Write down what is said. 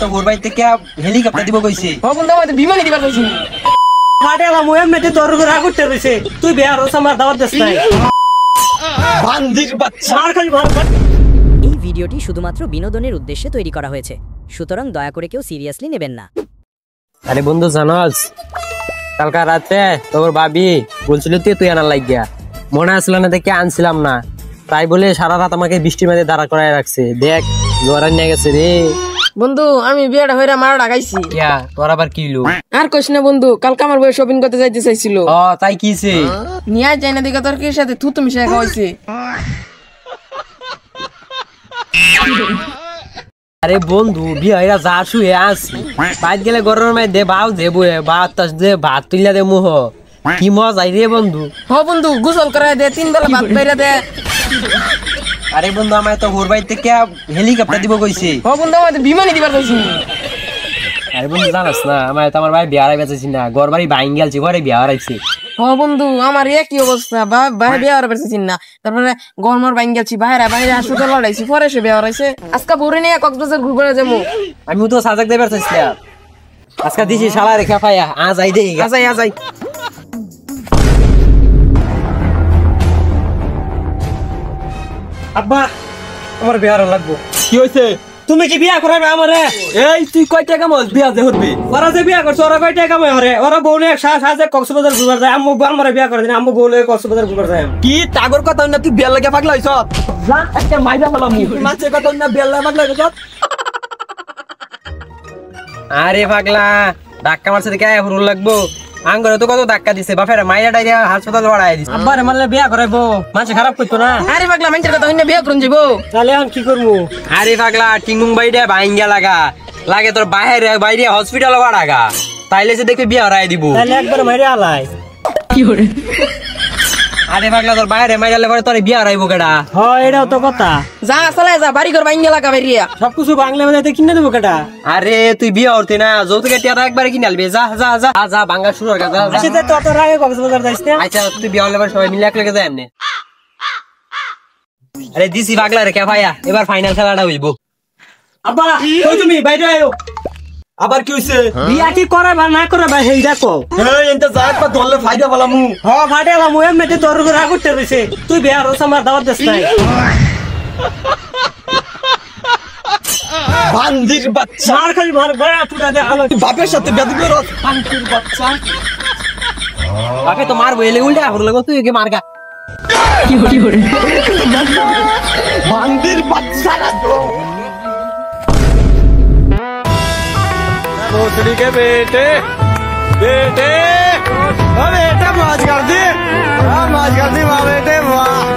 তো ওর বাড়ি থেকে হেলিকপ্টার দিব কইছে। ও বন্ধু আমাদের বিমানে দিবার কইছি। ফাটে আলা মুয়ে মেতে তোর করে আগুতে রইছে। তুই বিয়ার রস আমার দাওয়াত দিস নাই। বান্দির বাচ্চা। মার খালি মার। এই ভিডিওটি শুধুমাত্র বিনোদনের উদ্দেশ্যে তৈরি করা হয়েছে, সুতরাং দয়া করে কেউ সিরিয়াসলি নেবেন না। আরে বন্ধু জানোস কালকা রাতে তোর ভাবি বলছিল তুই আনার লাগিয়া, মনে আসলো না দেখে আনছিলাম না, তাই বলে সারা রাত আমাকে বৃষ্টির মধ্যে দাঁড়া করায় রাখছে। দেখ জ্বর নিয়ে গেছে রে বন্ধু, আমি বিয়েটা হইরা মারা ঢাকাইছি। ইয়া তোর আবার কি হলো? আর কইস না বন্ধু, কালকে আমার বউ শপিং করতে যাইতে চাইছিল। তাই কিছে নিয়ে যাই না দিকে তোর কি সাথে থুতু মিশাই খাওয়াইছে। আরে বন্ধু বিয়া যা শুয়ে আসি বাইর গেলে গরমের মধ্যে বাউ যে বয়ে ভাত তুলিয়া দে মুহ কি মজা রে বন্ধু। হ বন্ধু, গোসল করাই দে, 3 বেলা ভাত বাইরা দে। আরে বন্ধু আমায় তো ওর বাড়ি থেকে হেলিকপ্টার দিব কইছে। হ বন্ধু আমাদের বিমানে দিবার কইছি। আরে বন্ধু জানাস না আমার ভাই বিয়া বেঁচেছি না, ঘর বাড়ি বাইন গেলছি, ঘরে বিয়া হারাইছি। হ বন্ধু আমার একই অবস্থা, ভাই বিয়া হারা পেরেছি না, তারপরে গরমর বাইন গেছি, বাইরে হাসপাতাল লড়াইছি, পরে সে বিয়া হারাইছে। আজকে বউরে নিয়ে কক্সবাজার ঘুরে যাবো। আমি তো সাজাক দেবার চাইছিলাম, আজকে দিছি শালা রেখা পাইয়া আজ আই দেই আজাই আব্বা আমার বিয়ার লাগবো। কি হইছে? তুমি কি বিয়া করাবে আমারে? এই তুই কয় টাকা মল বিয়া দে হবি? ওরা যে বিয়া করছে ওরা কয় টাকা কামাই হরে? ওরা বউনে সাজে কক্সবাজার ঘুরবার যায়, আম্মু আমারে বিয়া করে দিন, আম্মু বউলে কক্সবাজার ঘুরবার যায়। কি টাগর কথা না তুই বিয়া লাগে পাগলা হইছ? যা একটা মাইরা ফেলাম মাছের কথা না বিয়া লাগে পাগলা হইছ? আরে পাগলা ধাক্কা মারছে দেখে হুরুল লাগবো, আঙ্গরে তো কত ধাক্কা দিছে, বাপের মাইরা ডাইরা হাসপাতাল বাড়াই দিছে। আব্বা রে মারলে বিয়া করাইবো, মানুষ খারাপ করতো না। আরে পাগলা মানুষের কথা হইনা বিয়া করুন যাবো। তাহলে এখন কি করবো? আরে পাগলা টিঙ্গুং বাইডা ভাঙ্গা লাগে তোর বাইরে হসপিটাল বাড়াগা, তাইলে সে দেখে বিয়া হারাই দিব। তাহলে একবার মাইরে আলাই। কি করে? আরে পাগলা তোর বাইরে মাইরালে পরে তোর বিয়া হারাইবো কেডা? হ্যাঁ এটাও তো কথা। যা চলে যা, বাড়ি ঘর বাইন গেলা বাইরিয়া সবকিছু বাংলা বাজাইতে কিনে দেবো কেটা? আরে তুই বিয়া হতে না যৌতুকে টিয়াটা একবারে কিনে আনবি, যা যা যা যা ভাঙ্গা শুরু কর যা। আসলে তো অত রাগে কক্সবাজার যাইস না। আচ্ছা তুই বিয়া হলে সবাই মিলে একলগে যাই এমনি। আরে দিছি পাগলা রে কে ভাইয়া, এবার ফাইনাল খেলাটা হইব। আব্বা কই তুমি বাইরে আয়ো। আবার কি হইছে? বিয়া কি করে বা না করে ভাই হেই দেখো। এই এনতে যাক বা ধরলে ফাইদা বলামু। হ ফাটে আলা মুয়ে মেতে তোর করে আগুতে রইছে। তুই বিয়া রস আমার দাওয়াত দিস নাই। বান্দির বাচ্চা। মার খালি মার গয়া তুই দে আলো। বাপের সাথে বেদবি করছ বান্দির বাচ্চা। বাপে তো মারবো এলে উল্টা হর লাগো, তুই একে মারগা। কি করে? বান্দির বাচ্চা না তো। भोसड़ी के बेटे बेटे माज कर दी माँ बेटे वाह।